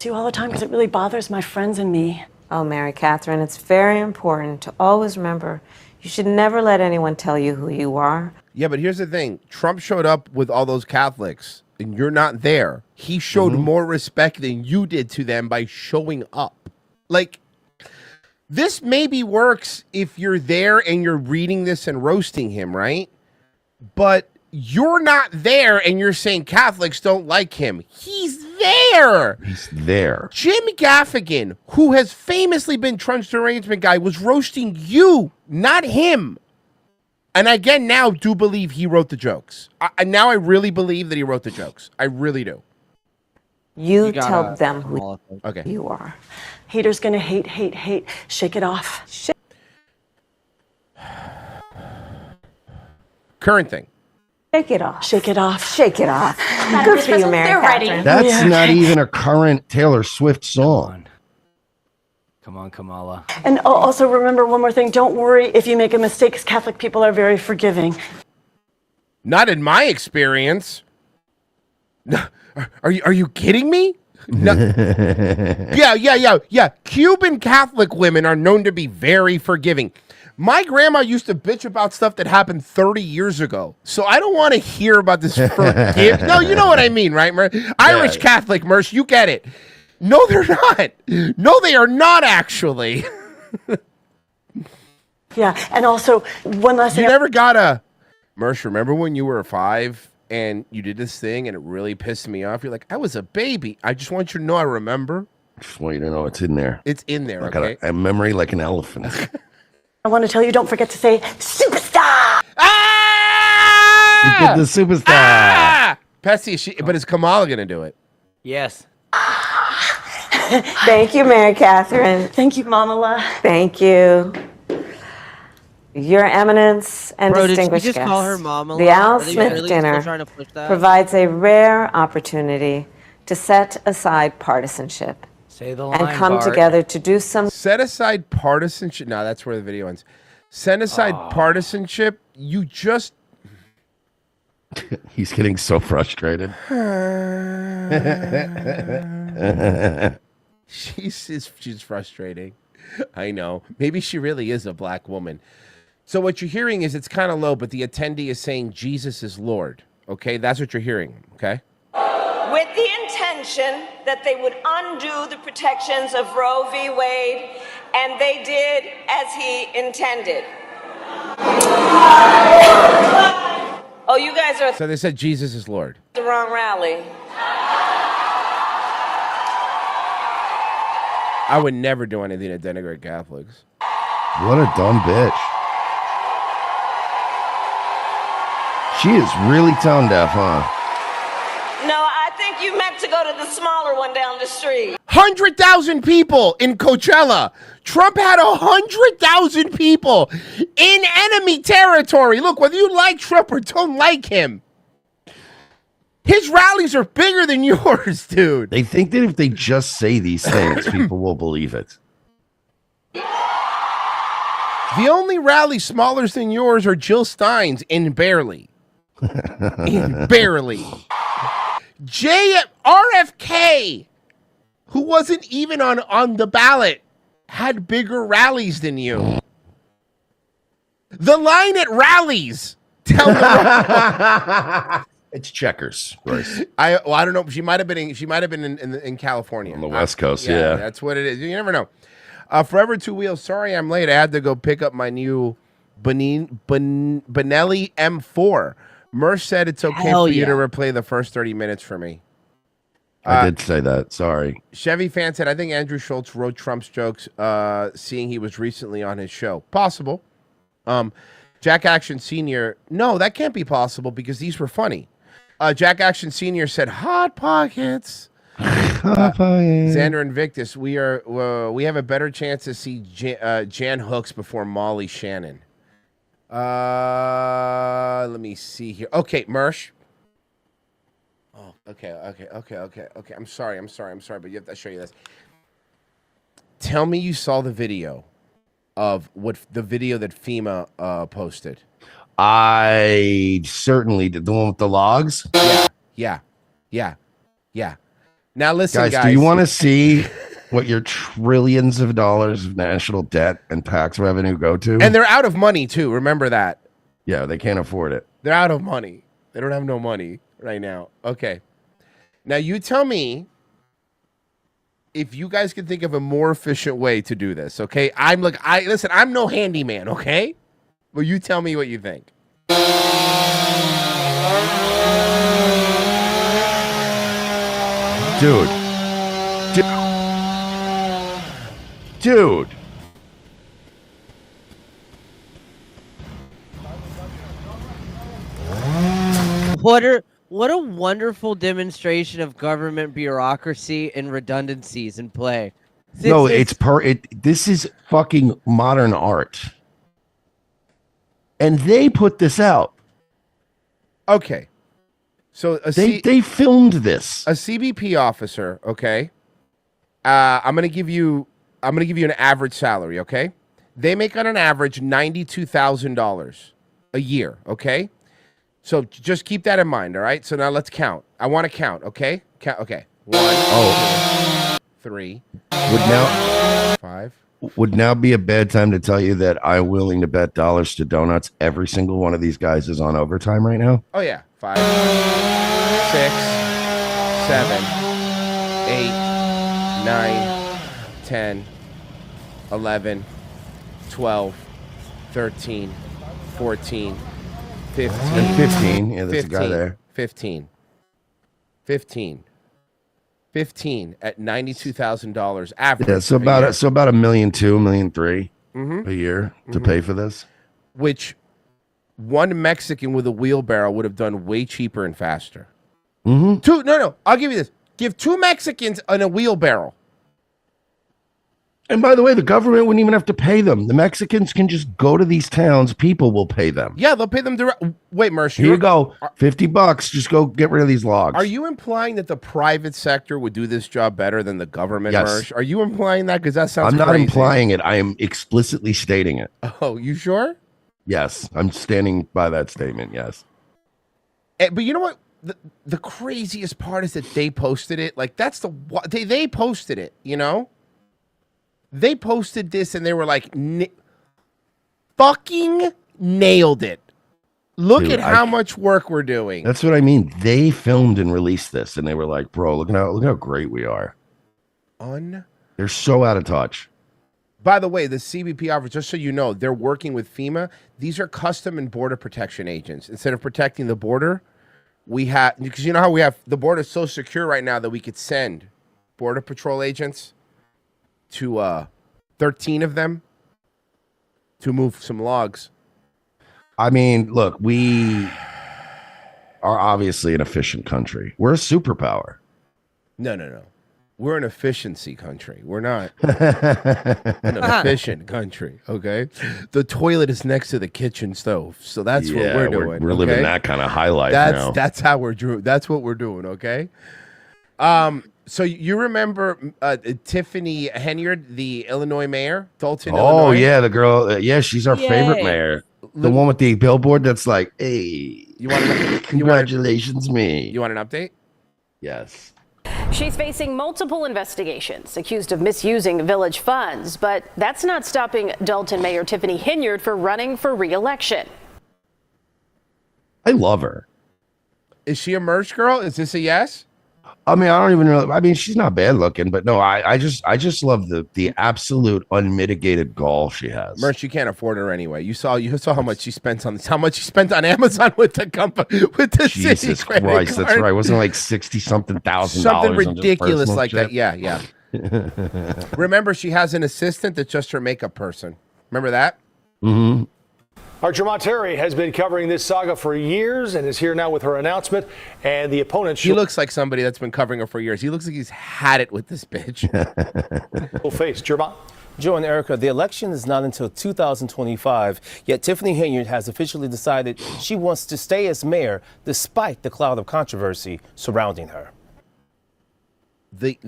you all the time? Because it really bothers my friends and me. Oh, Mary Catherine, it's very important to always remember you should never let anyone tell you who you are. Yeah, but here's the thing. Trump showed up with all those Catholics, and you're not there. He showed more respect than you did to them by showing up. Like, this maybe works if you're there and you're reading this and roasting him, right? But you're not there and you're saying Catholics don't like him. He's there. He's there. Jim Gaffigan, who has famously been Trump's derangement guy, was roasting you, not him. And again, now do believe he wrote the jokes. Now I really believe that he wrote the jokes. I really do. You tell them who Okay. you are. Haters gonna hate, hate, hate. Shake it off. Current thing. Shake it off. Shake it off. Shake it off. Good for you, Mary Catherine. That's not even a current Taylor Swift song. Come on, Kamala. And also remember one more thing. Don't worry if you make a mistake, 'cause Catholic people are very forgiving. Not in my experience. No, are you kidding me? No. Yeah. Cuban Catholic women are known to be very forgiving. My grandma used to bitch about stuff that happened 30 years ago. So I don't want to hear about this forgive. No, you know what I mean, right, Irish Catholic, Merce, you get it. No, they're not. No, they are not actually. Yeah, and also one last thing. You never got a... Merce, remember when you were 5 and you did this thing and it really pissed me off? You're like, I was a baby. I just want you to know I remember. Just want you to know it's in there. It's in there, I okay? got a memory like an elephant. I want to tell you, don't forget to say superstar. You did the superstar. Ah! Pessy, but is Kamala going to do it? Yes. Thank you, Mary Catherine. Thank you, Kamala. Thank you. Your Eminence and Bro, did you distinguished just guests. call her Mama? The Al Are they Smith really still dinner trying to push that? provides a rare opportunity to set aside partisanship Say the line, and come Bart. together to do some. Set aside partisanship. No, that's where the video ends. Set aside partisanship. You just... He's getting so frustrated. She's frustrating. I know. Maybe she really is a black woman. So what you're hearing is it's kind of low, but the attendee is saying Jesus is Lord. Okay, that's what you're hearing. Okay. With the intention that they would undo the protections of Roe v. Wade, and they did as he intended. Oh, you guys are So they said Jesus is Lord. at the wrong rally. I would never do anything to denigrate Catholics. What a dumb bitch. She is really tone deaf, huh? No, I think you meant to go to the smaller one down the street. 100,000 people in Coachella. Trump had 100,000 people in enemy territory. Look, whether you like Trump or don't like him, his rallies are bigger than yours, dude. They think that if they just say these things, people will believe it. The only rally smaller than yours are Jill Stein's in barely. In barely. RFK, who wasn't even on the ballot, had bigger rallies than you. The line at rallies. Tell me. It's checkers, Bryce. I don't know. She might have been in California On the West Coast, yeah. That's what it is. You never know. Forever Two Wheels. Sorry, I'm late. I had to go pick up my new Benelli M4. Mersh said it's okay Hell for you to yeah. replay the first 30 minutes for me. I did say that. Sorry. Chevy fan said, I think Andrew Schultz wrote Trump's jokes, seeing he was recently on his show. Possible. Jack Action Sr., no, that can't be possible because these were funny. Jack Action Sr. said, Hot Pockets. Xander Invictus, we have a better chance to see Jan Hooks before Molly Shannon. Let me see here. Okay, Mersh. Oh, okay. I'm sorry, but you have to show you this. Tell me you saw the video of the video that FEMA posted. I certainly did. The one with the logs? Yeah. Now listen, guys. Do you want to see what your trillions of dollars of national debt and tax revenue go to? And they're out of money, too. Remember that. Yeah, they can't afford it. They're out of money. They don't have no money right now. Okay. Now you tell me if you guys can think of a more efficient way to do this, okay? Listen, I'm no handyman, okay? Well, you tell me what you think. Dude. What a wonderful demonstration of government bureaucracy and redundancies in play. This is fucking modern art. And they put this out. Okay. So they filmed this. A CBP officer, okay? I'm gonna give you an average salary, okay? They make on an average $92,000 a year, okay? So just keep that in mind, all right? So now let's count. I want to count, okay? Okay. 1, 2, 3. Would 5. Would now be a bad time to tell you that I'm willing to bet dollars to donuts every single one of these guys is on overtime right now? Oh yeah. 5, 6, 7, 8, 9, 10, 11, 12, 13, 14, 15. And 15. Yeah, there's a guy there. 15 at $92,000 average. Yeah, so about $1.2 million, $1.3 million a year to pay for this. Which one Mexican with a wheelbarrow would have done way cheaper and faster. Mm-hmm. I'll give you this. Give 2 Mexicans on a wheelbarrow. And by the way, the government wouldn't even have to pay them. The Mexicans can just go to these towns. People will pay them. Yeah, they'll pay them direct. Wait, Mersh. Here you go. $50. Just go get rid of these logs. Are you implying that the private sector would do this job better than the government, Yes. Mersh? Are you implying that? Because that sounds I'm not crazy. implying it. I am explicitly stating it. Oh, you sure? Yes. I'm standing by that statement. Yes. But you know what? The craziest part is that they posted it. Like, that's they posted it, you know? They posted this and they were like, fucking nailed it. Look Dude, at how much work we're doing. That's what I mean. They filmed and released this, and they were like, "Bro, look how great we are." They're so out of touch. By the way, the CBP officer, just so you know, they're working with FEMA. These are Custom and Border Protection agents. Instead of protecting the border, we have, because you know how we have the border is so secure right now that we could send Border Patrol agents to 13 of them to move some logs. I mean, look, we are obviously an efficient country. We're a superpower. No. We're an efficiency country. We're not an efficient country, okay? The toilet is next to the kitchen stove, so that's what we're doing. We're living that kind of high life now. That's what we're doing, okay? So you remember Tiffany Henyard, the Illinois mayor, Dalton, Oh Illinois? yeah, the girl. Yeah, she's our favorite Yay. mayor. The one with the billboard that's like, "Hey, congratulations, me." You want an update? Yes. She's facing multiple investigations, accused of misusing village funds, but that's not stopping Dalton Mayor Tiffany Henyard for running for re-election. I love her. Is she a merch girl? Is this a yes? I mean, I don't even know. I mean, she's not bad looking, but no, I just love the absolute unmitigated gall she has. Merch, you can't afford her anyway. You saw how much she spent on this. How much she spent on Amazon with the company with the Jesus city credit Christ, that's card. right. Wasn't it like $60,000? Something ridiculous like that. Yeah. Remember, she has an assistant that's just her makeup person. Remember that? Mm-hmm. Our Jermont Terry has been covering this saga for years and is here now with her announcement. And the opponent He looks like somebody that's been covering her for years. He looks like he's had it with this bitch. will face. Jermont. Joe and Erica, the election is not until 2025, yet Tiffany Henyard has officially decided she wants to stay as mayor despite the cloud of controversy surrounding her. The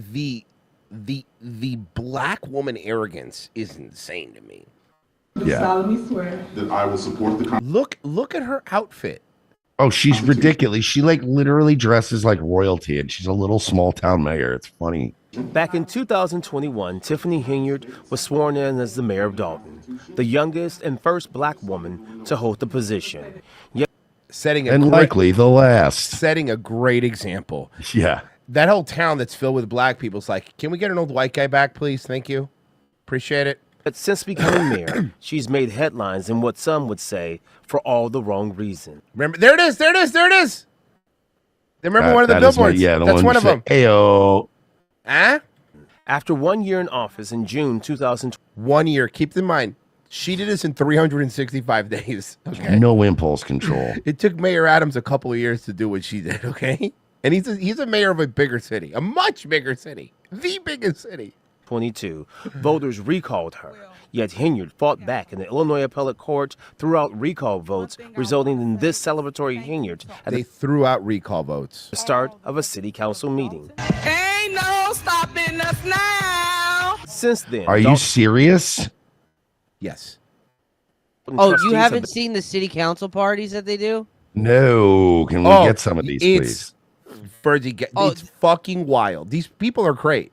black woman arrogance is insane to me. Yeah. solemnly swear that I will support the Look at her outfit. Oh, she's ridiculous. She like literally dresses like royalty, and she's a little small town mayor. It's funny. Back in 2021, Tiffany Henyard was sworn in as the mayor of Dalton, the youngest and first black woman to hold the position. Yet, Likely the last. Setting a great example. Yeah. That whole town that's filled with black people is like, can we get an old white guy back, please? Thank you. Appreciate it. But since becoming mayor, she's made headlines in what some would say for all the wrong reasons. Remember, there it is. Remember one of the billboards. That's one of them. Ayo. Huh? After 1 year in office in June 2020. 1 year. Keep in mind, she did this in 365 days. Okay. No impulse control. It took Mayor Adams a couple of years to do what she did, okay? And he's a mayor of a bigger city, a much bigger city, the biggest city. 22, voters recalled her. Yet Henyard fought back in the Illinois appellate court, threw out recall votes, resulting in this celebratory Henyard at They threw out recall votes. the start of a city council meeting. Ain't no stopping us now. Since then, Are you serious? Yes. Oh, you trustees haven't have seen the city council parties that they do? No. Can we get some of these, please? Fergie, it's fucking wild. These people are great.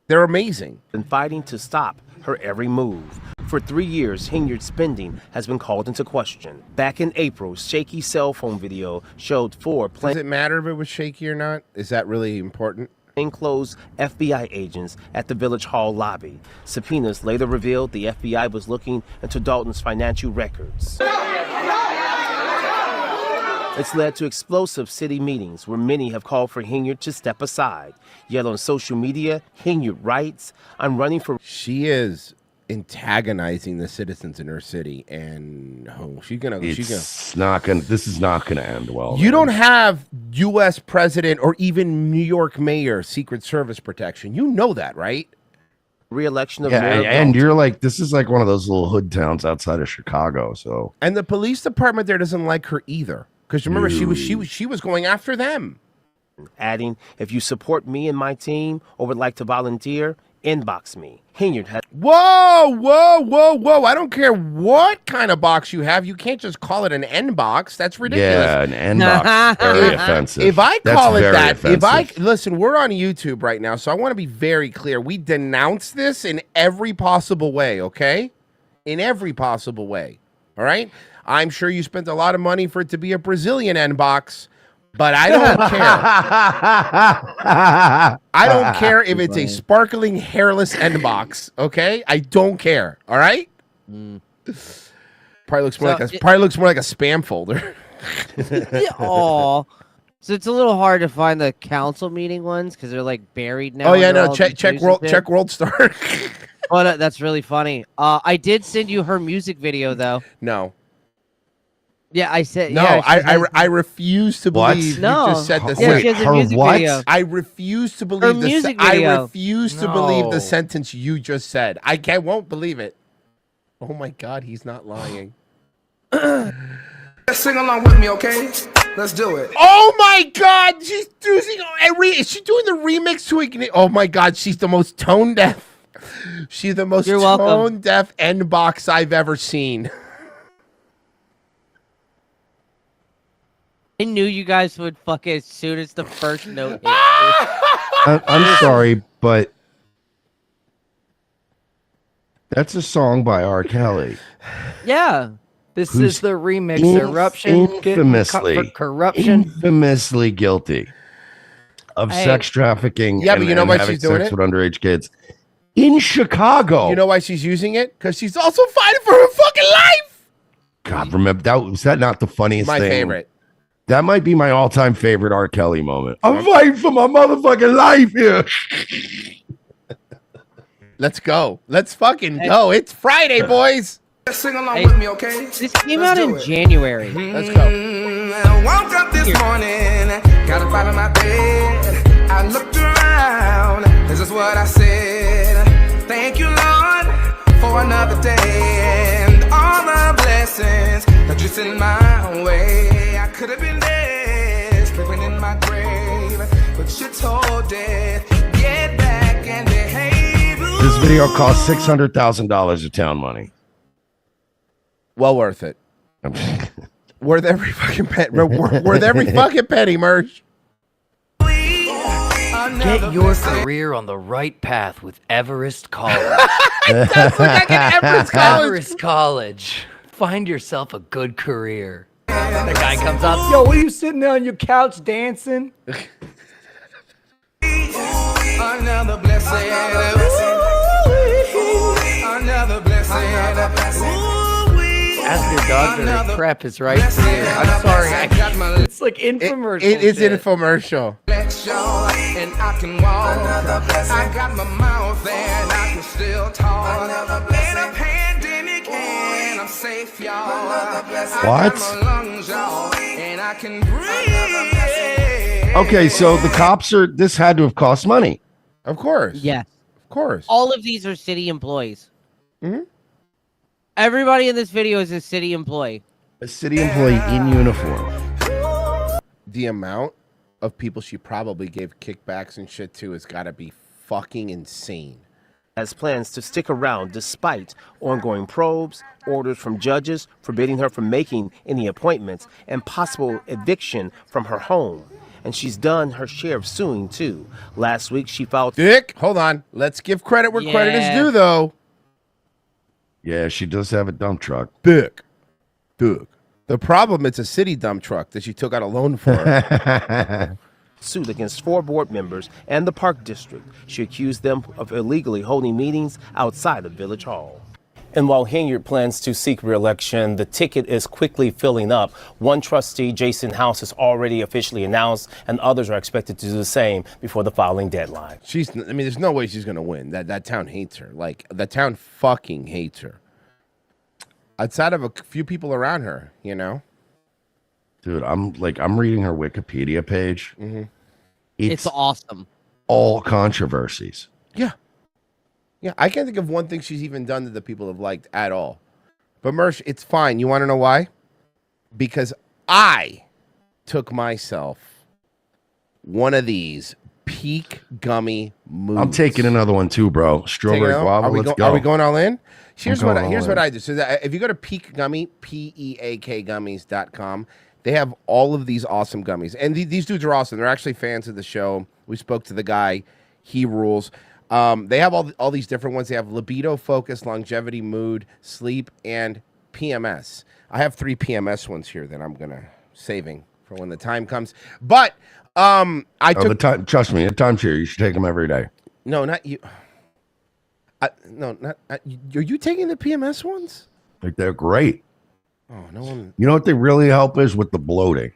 They're amazing. Been fighting to stop her every move. For 3 years, Henyard's spending has been called into question. Back in April, shaky cell phone video showed four Does it matter if it was shaky or not? Is that really important? plainclothes FBI agents at the Village Hall lobby. Subpoenas later revealed the FBI was looking into Dalton's financial records. It's led to explosive city meetings where many have called for Henyard to step aside. Yet on social media, Henyard writes, I'm running for... She is antagonizing the citizens in her city, and This is not gonna end well. You don't have U.S. president or even New York mayor Secret Service protection. You know that, right? Re-election of Yeah, Mayor and you're like, this is like one of those little hood towns outside of Chicago. So And the police department there doesn't like her either. Because remember, she was going after them. adding, if you support me and my team or would like to volunteer, inbox me. Henyard has... Whoa. I don't care what kind of box you have. You can't just call it an N box. That's ridiculous. yeah, an N box, very offensive. If I That's call it very that, offensive. listen, we're on YouTube right now, so I want to be very clear. We denounce this in every possible way, okay? In every possible way. All right? I'm sure you spent a lot of money for it to be a Brazilian N box, but I don't care. I don't care if it's a sparkling hairless N box, okay? I don't care. All right? Probably looks more like a spam folder. Aw. So it's a little hard to find the council meeting ones because they're like buried now. Oh yeah, under no. all Check the World Star. Oh, that's really funny. I did send you her music video though. No. Yeah, I said no. Yeah, I refuse to believe you just said the Yeah, she has a music video. I refuse to believe Her music video. I refuse to believe the sentence you just said. I won't believe it. Oh my God, he's not lying. Sing along with me, okay? Let's do it. Oh my God, she's is she doing the remix to Ignite? Oh my God, she's the most tone deaf. She's the most tone deaf end box I've ever seen. I knew you guys would fuck it as soon as the first note hit. I'm sorry, but that's a song by R. Kelly. Yeah. This is the remix. Eruption. Infamously guilty of sex trafficking. Yeah, but you know why having she's doing sex it? with underage kids in Chicago. You know why she's using it? Because she's also fighting for her fucking life. God, remember that? Was that not the funniest My thing? favorite. That might be my all-time favorite R. Kelly moment. I'm fighting for my motherfucking life here. Let's go. Let's fucking go. It's Friday, boys. Sing along with me, okay? This came out in January. Let's go. I woke up this morning, got up out of my bed. I looked around, this is what I said. Thank you, Lord, for another day and all the blessings that you sent my way. I could have been dead, sleeping in my grave, but you told death, get back and behave. This video cost $600,000 of town money. Well worth it. Worth every fucking penny. Worth every fucking penny, Merch. Get your career on the right path with Everest College. It does look like an Everest College. Everest College. Find yourself a good career. The guy comes up, yo, what are you sitting there on your couch dancing? Another blessing. Another blessing. Ask your doctor to prep his right ear. I'm sorry. It's like infomercial. It is shit. infomercial. And I can walk. I got my mouth and I can still talk. In a pandemic and I'm safe, y'all. What? And I can breathe. Okay, so the cops are. This had to have cost money. Of course. Yes. Of course. All of these are city employees. Mm-hmm. Everybody in this video is a city employee. A city employee in uniform. The amount of people she probably gave kickbacks and shit to has got to be fucking insane. Has plans to stick around despite ongoing probes, orders from judges forbidding her from making any appointments, and possible eviction from her home. And she's done her share of suing, too. Last week, she filed... Dick, hold on. Let's give credit where credit is due, though. Yeah, she does have a dump truck. Dick. The problem, it's a city dump truck that she took out a loan for. Suit against 4 board members and the Park District. She accused them of illegally holding meetings outside of Village Hall. And while Henyard plans to seek re-election, the ticket is quickly filling up. One trustee, Jason House, has already officially announced, and others are expected to do the same before the filing deadline. There's no way she's going to win. That town hates her. Like, the town fucking hates her. Outside of a few people around her, you know? Dude, I'm reading her Wikipedia page. Mm-hmm. It's awesome. All controversies. Yeah, I can't think of one thing she's even done that the people have liked at all. But Mersh, it's fine. You want to know why? Because I took myself one of these peak gummy moves. I'm taking another one too, bro. Strawberry guava. Let's go. Are we going all in? Here's what in. I do. So if you go to Peak Gummy, PEAK gummies.com, they have all of these awesome gummies. And these dudes are awesome. They're actually fans of the show. We spoke to the guy. He rules. They have all these different ones. They have libido, focus, longevity, mood, sleep, and PMS. I have 3 PMS ones here that I'm gonna saving for when the time comes. But trust me, the time's here. You should take them every day. No, not you. Are you taking the PMS ones? Like, they're great. Oh, no one. You know what they really help is with the bloating.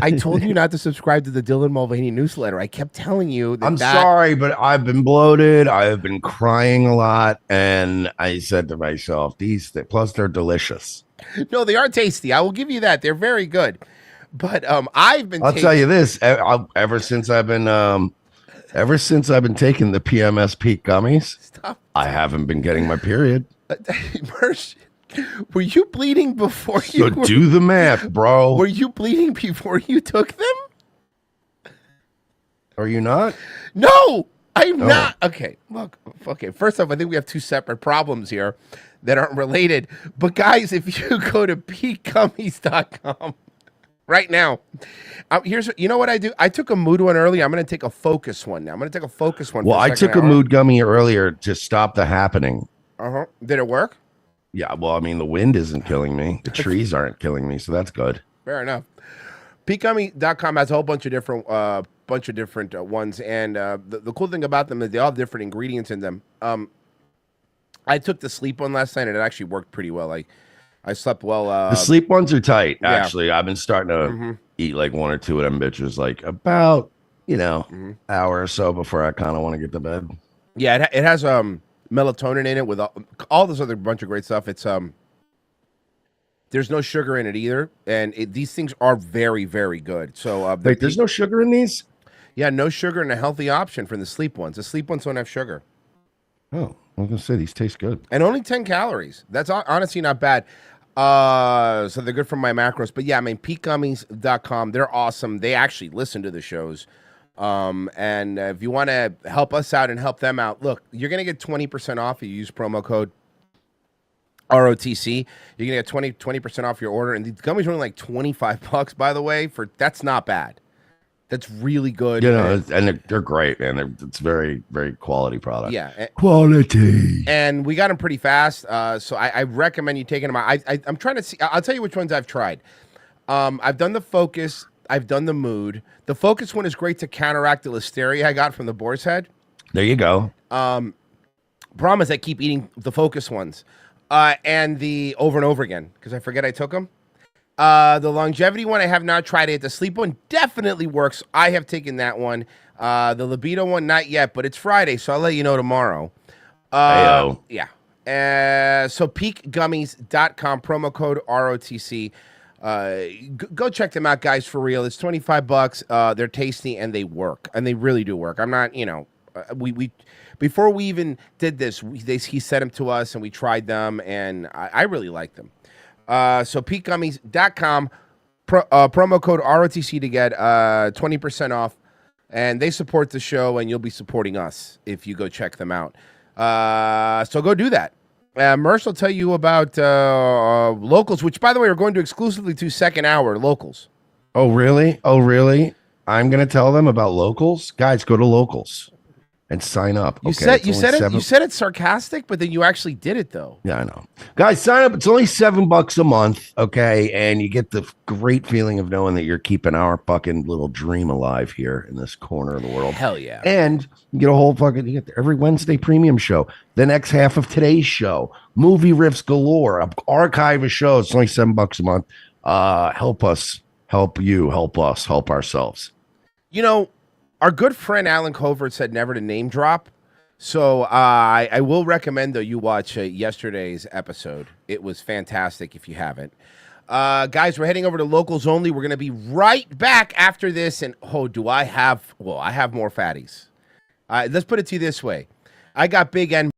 I told you not to subscribe to the Dylan Mulvaney newsletter. I kept telling you that. I'm sorry, but I've been bloated. I've been crying a lot. And I said to myself, plus they're delicious. No, they are tasty. I will give you that. They're very good. But I've been. I'll tell you this. Ever since I've been taking the PMS Peak gummies, I haven't been getting my period. Were you bleeding before So do the math, bro. Were you bleeding before you took them? Are you not? No, I'm not. Okay, look. Okay, first off, I think we have two separate problems here that aren't related. But guys, if you go to peakgummies.com right now, you know what I do? I took a mood one earlier. I'm going to take a focus one now. I'm going to take a focus one. Well, for I the second took a hour. mood gummy earlier to stop the happening. Uh-huh. Did it work? Yeah, well, I mean, the wind isn't killing me. The trees aren't killing me, so that's good. Fair enough. Peakgummy.com has a whole bunch of different ones, and the cool thing about them is they all have different ingredients in them. I took the sleep one last night, and it actually worked pretty well. I slept well. The sleep ones are tight, yeah. actually. I've been starting to eat like one or two of them bitches, like about, hour or so before I kind of want to get to bed. Yeah, it has melatonin in it with all this other bunch of great stuff. It's there's no sugar in it either, and these things are very, very good. So there's no sugar in these? Yeah, no sugar and a healthy option for the sleep ones. The sleep ones don't have sugar. Oh, I was gonna say these taste good, and only 10 calories. That's honestly not bad. So they're good for my macros. But yeah, I mean, peakgummies.com, they're awesome. They actually listen to the shows. And if you want to help us out and help them out, look, you're going to get 20% off if you use promo code ROTC. You're going to get 20% off your order. And these gummies are only like $25, by the way. That's not bad. That's really good. And they're great, man. It's very, very quality product. Yeah. Quality. And we got them pretty fast. So I recommend you taking them out. I'm trying to see. I'll tell you which ones I've tried. I've done the Focus. I've done the Mood. The Focus one is great to counteract the listeria I got from the boar's head. There you go. Problem is I keep eating the Focus ones. And the over and over again because I forget I took them. The longevity one I have not tried it. The sleep one definitely works. I have taken that one. The libido one not yet, but it's Friday, so I'll let you know tomorrow. Yeah. So peakgummies.com, promo code ROTC. Go check them out, guys, for real. It's $25. They're tasty and they work, and they really do work. I'm not, we before we even did this, he sent them to us and we tried them, and I really like them. So peakgummies.com, promo code ROTC to get 20% off, and they support the show, and you'll be supporting us if you go check them out. So go do that. Merce will tell you about locals, which, by the way, are going to exclusively to second hour locals. Oh, really? I'm going to tell them about locals. Guys, go to locals and sign up. You said it's sarcastic, but then you actually did it, though. Yeah, I know. Guys, sign up. It's only $7 a month, okay? And you get the great feeling of knowing that you're keeping our fucking little dream alive here in this corner of the world. Hell yeah. And you get a whole fucking, you get every Wednesday premium show, the next half of today's show, movie riffs galore, an archive of shows. It's only $7 a month. Help us, help you, help us, help ourselves. Our good friend Alan Covert said never to name drop. So I will recommend, though, you watch yesterday's episode. It was fantastic if you haven't. Guys, we're heading over to Locals Only. We're going to be right back after this. And, I have more fatties. Let's put it to you this way. I got Big N